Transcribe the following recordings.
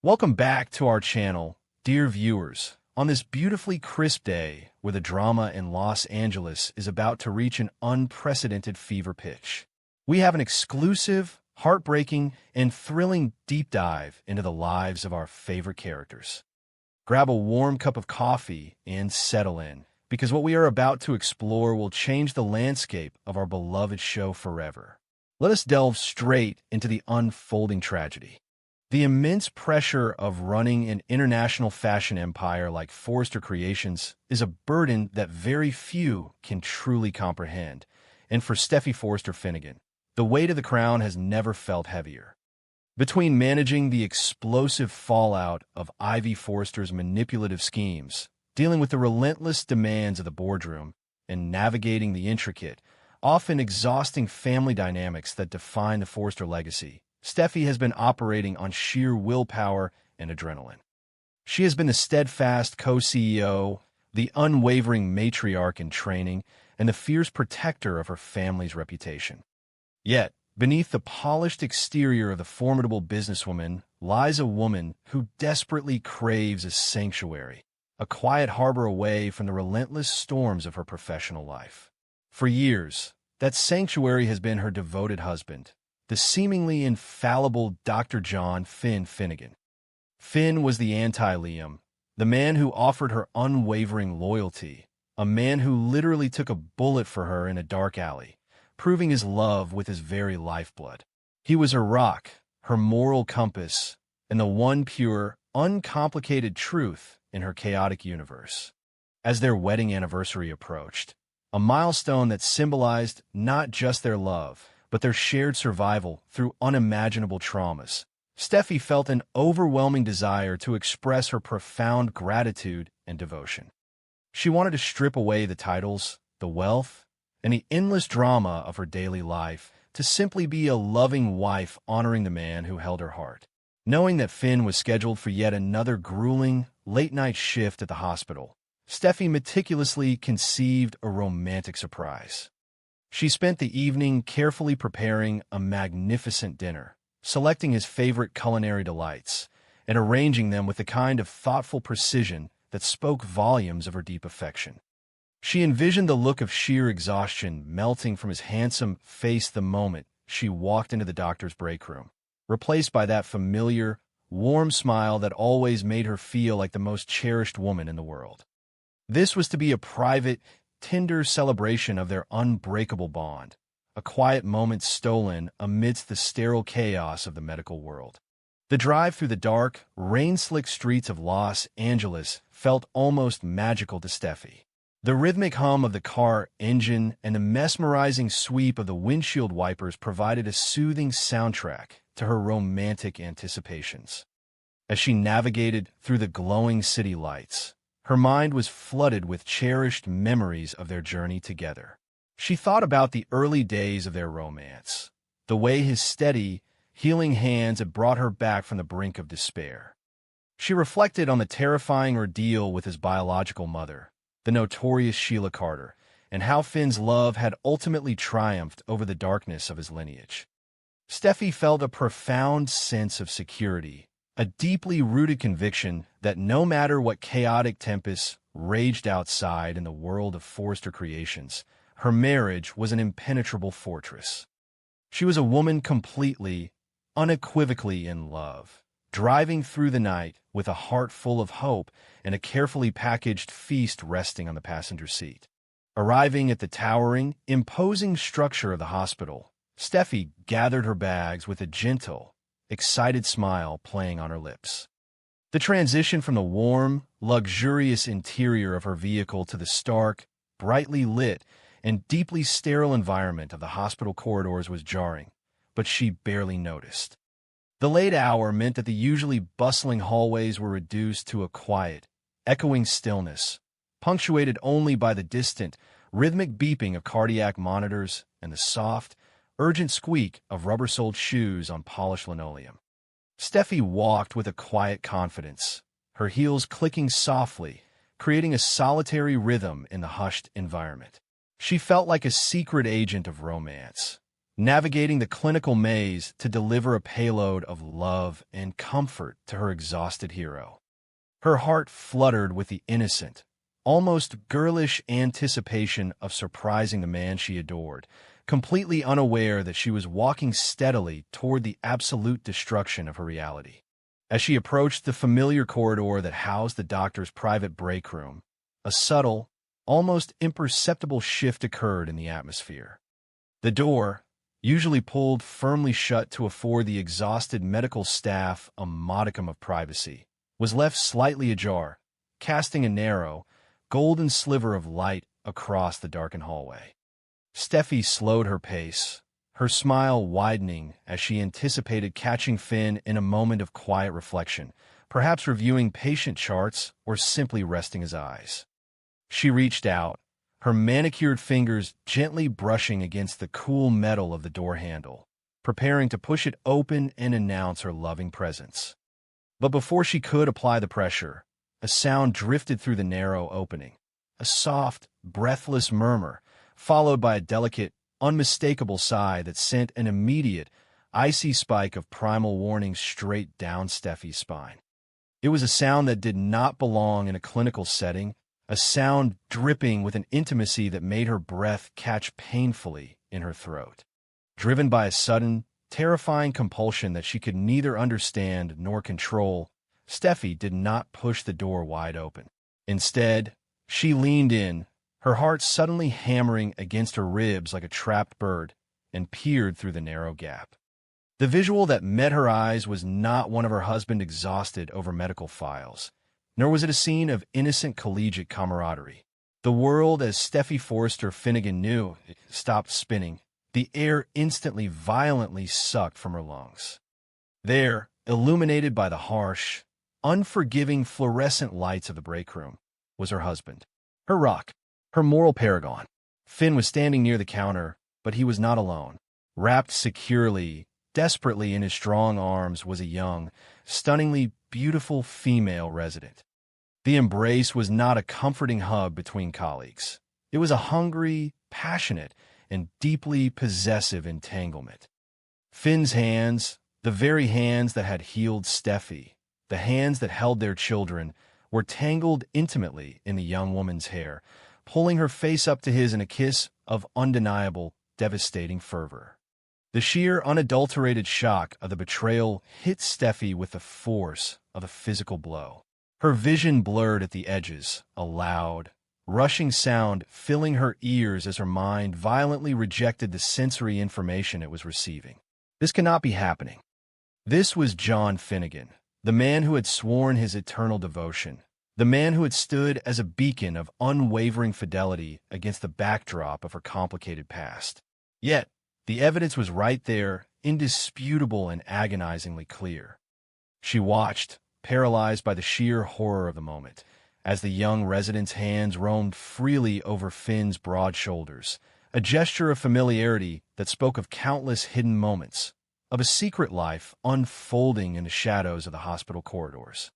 Welcome back to our channel, dear viewers. On this beautifully crisp day, where the drama in Los Angeles is about to reach an unprecedented fever pitch, we have an exclusive, heartbreaking, and thrilling deep dive into the lives of our favorite characters. Grab a warm cup of coffee and settle in, because what we are about to explore will change the landscape of our beloved show forever. Let us delve straight into the unfolding tragedy. The immense pressure of running an international fashion empire like Forrester Creations is a burden that very few can truly comprehend. And for Steffy Forrester Finnegan, the weight of the crown has never felt heavier. Between managing the explosive fallout of Ivy Forrester's manipulative schemes, dealing with the relentless demands of the boardroom, and navigating the intricate, often exhausting family dynamics that define the Forrester legacy, Steffy has been operating on sheer willpower and adrenaline. She has been the steadfast co-CEO, the unwavering matriarch in training, and the fierce protector of her family's reputation. Yet, beneath the polished exterior of the formidable businesswoman lies a woman who desperately craves a sanctuary, a quiet harbor away from the relentless storms of her professional life. For years, that sanctuary has been her devoted husband, the seemingly infallible Dr. John Finn Finnegan. Finn was the anti-Liam, the man who offered her unwavering loyalty, a man who literally took a bullet for her in a dark alley, proving his love with his very lifeblood. He was her rock, her moral compass, and the one pure, uncomplicated truth in her chaotic universe. As their wedding anniversary approached, a milestone that symbolized not just their love, but their shared survival through unimaginable traumas, Steffy felt an overwhelming desire to express her profound gratitude and devotion. She wanted to strip away the titles, the wealth, and the endless drama of her daily life to simply be a loving wife honoring the man who held her heart. Knowing that Finn was scheduled for yet another grueling, late-night shift at the hospital, Steffy meticulously conceived a romantic surprise. She spent the evening carefully preparing a magnificent dinner, selecting his favorite culinary delights, and arranging them with the kind of thoughtful precision that spoke volumes of her deep affection. She envisioned the look of sheer exhaustion melting from his handsome face the moment she walked into the doctor's break room, replaced by that familiar, warm smile that always made her feel like the most cherished woman in the world. This was to be a private, tender celebration of their unbreakable bond, a quiet moment stolen amidst the sterile chaos of the medical world. The drive through the dark, rain-slicked streets of Los Angeles felt almost magical to Steffy. The rhythmic hum of the car engine and the mesmerizing sweep of the windshield wipers provided a soothing soundtrack to her romantic anticipations. As she navigated through the glowing city lights, her mind was flooded with cherished memories of their journey together. She thought about the early days of their romance, the way his steady, healing hands had brought her back from the brink of despair. She reflected on the terrifying ordeal with his biological mother, the notorious Sheila Carter, and how Finn's love had ultimately triumphed over the darkness of his lineage. Steffy felt a profound sense of security, a deeply rooted conviction that no matter what chaotic tempests raged outside in the world of Forrester Creations, her marriage was an impenetrable fortress. She was a woman completely, unequivocally in love, driving through the night with a heart full of hope and a carefully packaged feast resting on the passenger seat. Arriving at the towering, imposing structure of the hospital, Steffy gathered her bags with a gentle, excited smile playing on her lips. The transition from the warm, luxurious interior of her vehicle to the stark, brightly lit, and deeply sterile environment of the hospital corridors was jarring, but she barely noticed. The late hour meant that the usually bustling hallways were reduced to a quiet, echoing stillness, punctuated only by the distant, rhythmic beeping of cardiac monitors and the soft, urgent squeak of rubber-soled shoes on polished linoleum. Steffy walked with a quiet confidence, her heels clicking softly, creating a solitary rhythm in the hushed environment. She felt like a secret agent of romance, navigating the clinical maze to deliver a payload of love and comfort to her exhausted hero. Her heart fluttered with the innocent, almost girlish anticipation of surprising the man she adored, completely unaware that she was walking steadily toward the absolute destruction of her reality. As she approached the familiar corridor that housed the doctor's private break room, a subtle, almost imperceptible shift occurred in the atmosphere. The door, usually pulled firmly shut to afford the exhausted medical staff a modicum of privacy, was left slightly ajar, casting a narrow, golden sliver of light across the darkened hallway. Steffi slowed her pace, her smile widening as she anticipated catching Finn in a moment of quiet reflection, perhaps reviewing patient charts or simply resting his eyes. She reached out, her manicured fingers gently brushing against the cool metal of the door handle, preparing to push it open and announce her loving presence. But before she could apply the pressure, a sound drifted through the narrow opening, a soft, breathless murmur, followed by a delicate, unmistakable sigh that sent an immediate, icy spike of primal warning straight down Steffi's spine. It was a sound that did not belong in a clinical setting, a sound dripping with an intimacy that made her breath catch painfully in her throat. Driven by a sudden, terrifying compulsion that she could neither understand nor control, Steffi did not push the door wide open. Instead, she leaned in, her heart suddenly hammering against her ribs like a trapped bird, and peered through the narrow gap. The visual that met her eyes was not one of her husband exhausted over medical files, nor was it a scene of innocent collegiate camaraderie. The world, as Steffi Forrester Finnegan knew, stopped spinning, the air instantly violently sucked from her lungs. There, illuminated by the harsh, unforgiving fluorescent lights of the break room, was her husband, her rock, her moral paragon. Finn was standing near the counter, but he was not alone. Wrapped securely, desperately in his strong arms was a young, stunningly beautiful female resident. The embrace was not a comforting hug between colleagues. It was a hungry, passionate, and deeply possessive entanglement. Finn's hands, the very hands that had healed Steffi, the hands that held their children, were tangled intimately in the young woman's hair, pulling her face up to his in a kiss of undeniable, devastating fervor. The sheer, unadulterated shock of the betrayal hit Steffi with the force of a physical blow. Her vision blurred at the edges, a loud, rushing sound filling her ears as her mind violently rejected the sensory information it was receiving. This cannot be happening. This was John Finnegan, the man who had sworn his eternal devotion, the man who had stood as a beacon of unwavering fidelity against the backdrop of her complicated past. Yet, the evidence was right there, indisputable and agonizingly clear. She watched, paralyzed by the sheer horror of the moment, as the young resident's hands roamed freely over Finn's broad shoulders, a gesture of familiarity that spoke of countless hidden moments, of a secret life unfolding in the shadows of the hospital corridors.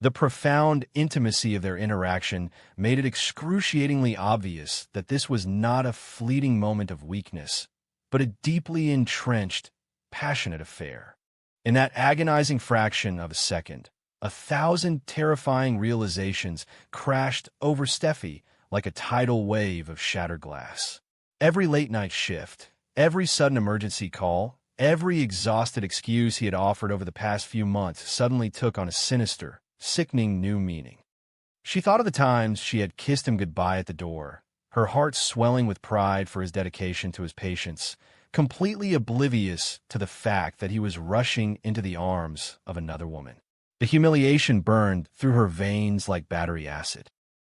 The profound intimacy of their interaction made it excruciatingly obvious that this was not a fleeting moment of weakness, but a deeply entrenched, passionate affair. In that agonizing fraction of a second, 1,000 terrifying realizations crashed over Steffi like a tidal wave of shattered glass. Every late-night shift, every sudden emergency call, every exhausted excuse he had offered over the past few months suddenly took on a sinister, sickening new meaning. She thought of the times she had kissed him goodbye at the door, her heart swelling with pride for his dedication to his patients, completely oblivious to the fact that he was rushing into the arms of another woman. The humiliation burned through her veins like battery acid.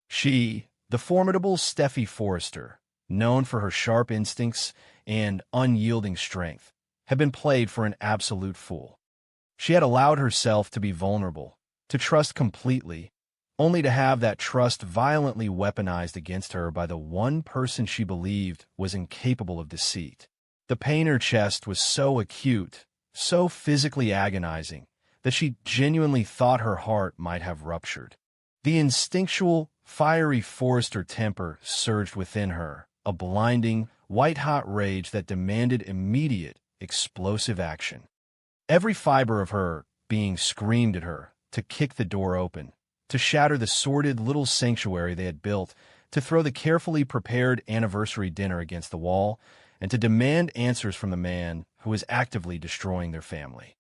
She, the formidable Steffi Forrester, known for her sharp instincts and unyielding strength, had been played for an absolute fool. She had allowed herself to be vulnerable, to trust completely, only to have that trust violently weaponized against her by the one person she believed was incapable of deceit. The pain in her chest was so acute, so physically agonizing, that she genuinely thought her heart might have ruptured. The instinctual, fiery Forrester temper surged within her, a blinding, white-hot rage that demanded immediate, explosive action. Every fiber of her being screamed at her to kick the door open, to shatter the sordid little sanctuary they had built, to throw the carefully prepared anniversary dinner against the wall, and to demand answers from the man who was actively destroying their family.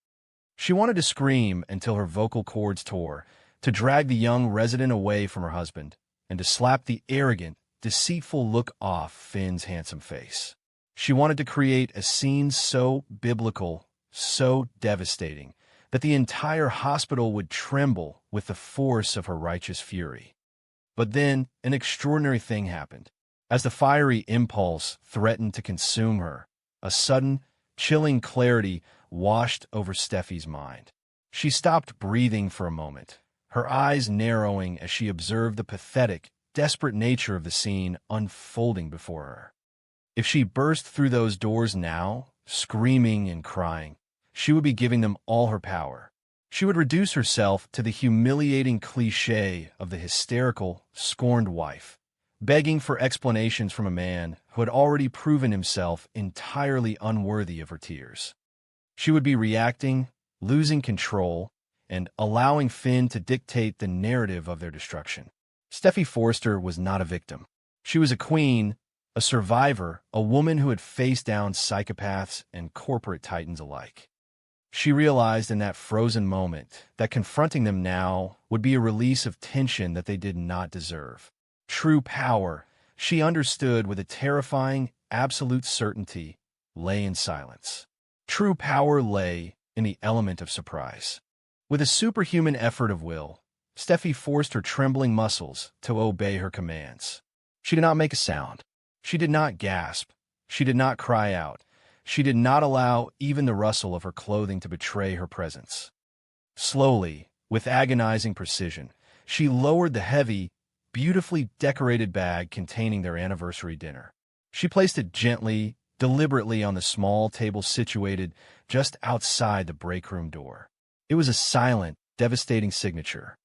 She wanted to scream until her vocal cords tore, to drag the young resident away from her husband, and to slap the arrogant, deceitful look off Finn's handsome face. She wanted to create a scene so biblical, so devastating, that the entire hospital would tremble with the force of her righteous fury. But then an extraordinary thing happened. As the fiery impulse threatened to consume her, a sudden, chilling clarity washed over Steffi's mind. She stopped breathing for a moment, her eyes narrowing as she observed the pathetic, desperate nature of the scene unfolding before her. If she burst through those doors now, screaming and crying, she would be giving them all her power. She would reduce herself to the humiliating cliché of the hysterical, scorned wife, begging for explanations from a man who had already proven himself entirely unworthy of her tears. She would be reacting, losing control, and allowing Finn to dictate the narrative of their destruction. Steffi Forster was not a victim. She was a queen, a survivor, a woman who had faced down psychopaths and corporate titans alike. She realized in that frozen moment that confronting them now would be a release of tension that they did not deserve. True power, she understood with a terrifying, absolute certainty, lay in silence. True power lay in the element of surprise. With a superhuman effort of will, Steffi forced her trembling muscles to obey her commands. She did not make a sound. She did not gasp. She did not cry out. She did not allow even the rustle of her clothing to betray her presence. Slowly, with agonizing precision, she lowered the heavy, beautifully decorated bag containing their anniversary dinner. She placed it gently, deliberately on the small table situated just outside the break room door. It was a silent, devastating signature.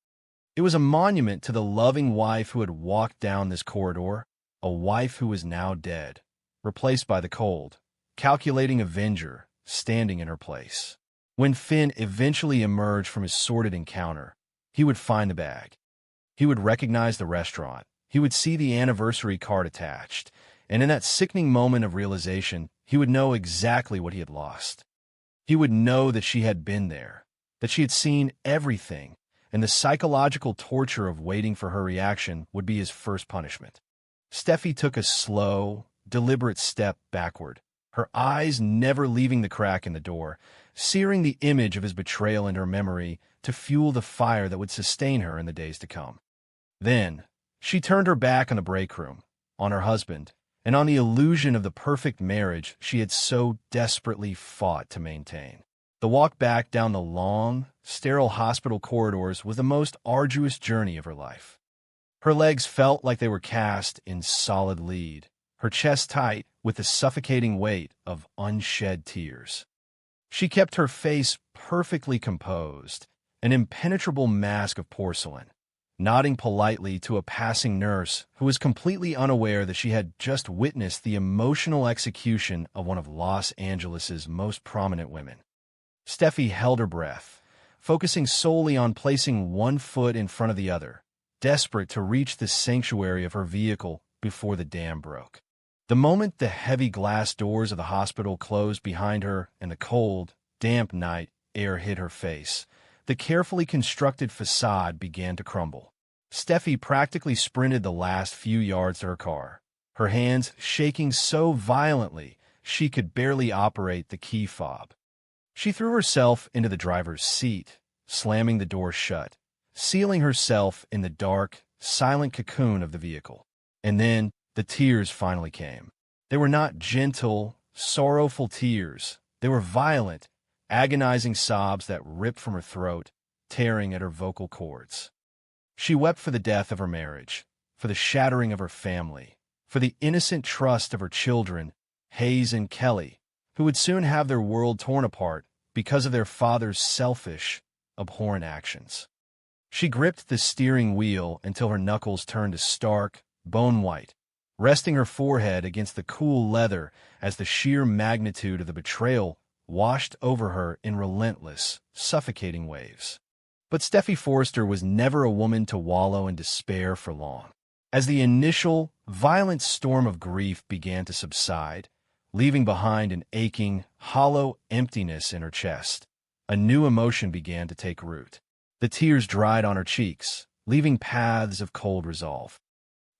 It was a monument to the loving wife who had walked down this corridor, a wife who was now dead, replaced by the cold, calculating avenger standing in her place. When Finn eventually emerged from his sordid encounter, he would find the bag. He would recognize the restaurant. He would see the anniversary card attached, and in that sickening moment of realization, he would know exactly what he had lost. He would know that she had been there, that she had seen everything, and the psychological torture of waiting for her reaction would be his first punishment. Steffi took a slow, deliberate step backward, her eyes never leaving the crack in the door, searing the image of his betrayal in her memory to fuel the fire that would sustain her in the days to come. Then, she turned her back on the break room, on her husband, and on the illusion of the perfect marriage she had so desperately fought to maintain. The walk back down the long, sterile hospital corridors was the most arduous journey of her life. Her legs felt like they were cast in solid lead, her chest tight with the suffocating weight of unshed tears. She kept her face perfectly composed, an impenetrable mask of porcelain, nodding politely to a passing nurse who was completely unaware that she had just witnessed the emotional execution of one of Los Angeles's most prominent women. Steffi held her breath, focusing solely on placing one foot in front of the other, desperate to reach the sanctuary of her vehicle before the dam broke. The moment the heavy glass doors of the hospital closed behind her and the cold, damp night air hit her face, the carefully constructed facade began to crumble. Steffi practically sprinted the last few yards to her car, her hands shaking so violently she could barely operate the key fob. She threw herself into the driver's seat, slamming the door shut, sealing herself in the dark, silent cocoon of the vehicle. And then the tears finally came. They were not gentle, sorrowful tears. They were violent, agonizing sobs that ripped from her throat, tearing at her vocal cords. She wept for the death of her marriage, for the shattering of her family, for the innocent trust of her children, Hayes and Kelly, who would soon have their world torn apart because of their father's selfish, abhorrent actions. She gripped the steering wheel until her knuckles turned to stark, bone white, resting her forehead against the cool leather as the sheer magnitude of the betrayal washed over her in relentless, suffocating waves. But Steffi Forrester was never a woman to wallow in despair for long. As the initial, violent storm of grief began to subside, leaving behind an aching, hollow emptiness in her chest, a new emotion began to take root. The tears dried on her cheeks, leaving paths of cold resolve.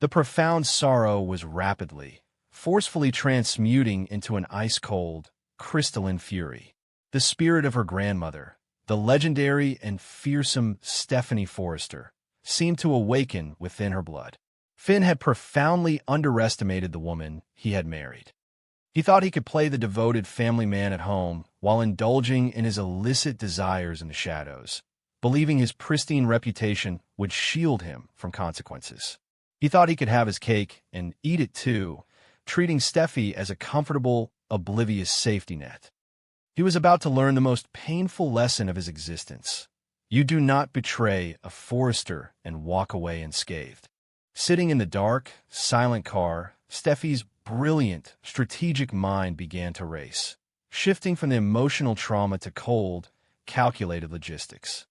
The profound sorrow was rapidly, forcefully transmuting into an ice-cold, crystalline fury. The spirit of her grandmother, the legendary and fearsome Stephanie Forrester, seemed to awaken within her blood. Finn had profoundly underestimated the woman he had married. He thought he could play the devoted family man at home while indulging in his illicit desires in the shadows, believing his pristine reputation would shield him from consequences. He thought he could have his cake and eat it too, treating Steffi as a comfortable, oblivious safety net. He was about to learn the most painful lesson of his existence. You do not betray a Forrester and walk away unscathed. Sitting in the dark, silent car, Steffi's brilliant, strategic mind began to race, shifting from the emotional trauma to cold, calculated logistics.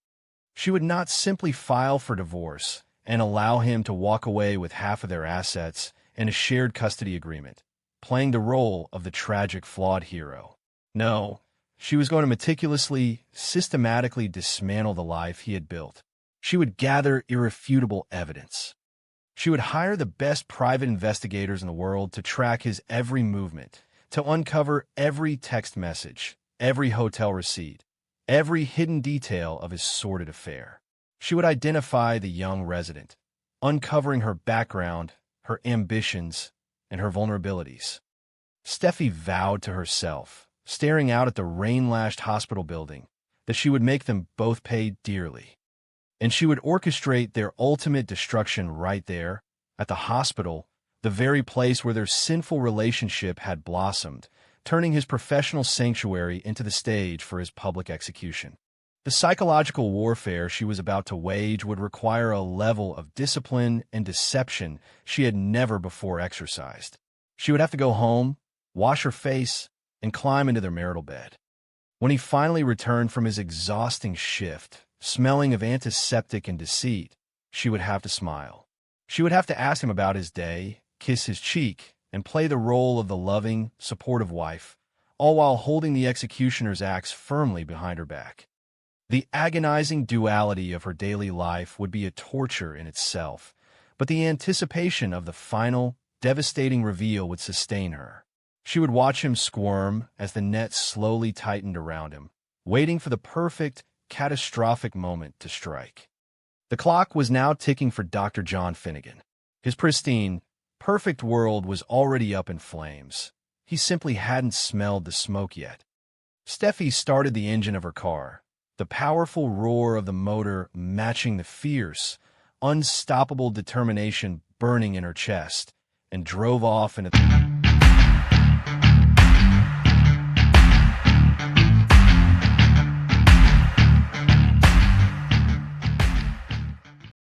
She would not simply file for divorce and allow him to walk away with half of their assets and a shared custody agreement, playing the role of the tragic, flawed hero. No, she was going to meticulously, systematically dismantle the life he had built. She would gather irrefutable evidence. She would hire the best private investigators in the world to track his every movement, to uncover every text message, every hotel receipt, every hidden detail of his sordid affair. She would identify the young resident, uncovering her background, her ambitions, and her vulnerabilities. Steffi vowed to herself, staring out at the rain-lashed hospital building, that she would make them both pay dearly. And she would orchestrate their ultimate destruction right there, at the hospital, the very place where their sinful relationship had blossomed, turning his professional sanctuary into the stage for his public execution. The psychological warfare she was about to wage would require a level of discipline and deception she had never before exercised. She would have to go home, wash her face, and climb into their marital bed. When he finally returned from his exhausting shift, smelling of antiseptic and deceit, she would have to smile. She would have to ask him about his day, kiss his cheek, and play the role of the loving, supportive wife, all while holding the executioner's axe firmly behind her back. The agonizing duality of her daily life would be a torture in itself, but the anticipation of the final, devastating reveal would sustain her. She would watch him squirm as the net slowly tightened around him, waiting for the perfect, catastrophic moment to strike. The clock was now ticking for Dr. John Finnegan. His pristine, perfect world was already up in flames. He simply hadn't smelled the smoke yet. Steffi started the engine of her car, the powerful roar of the motor matching the fierce, unstoppable determination burning in her chest, and drove off into the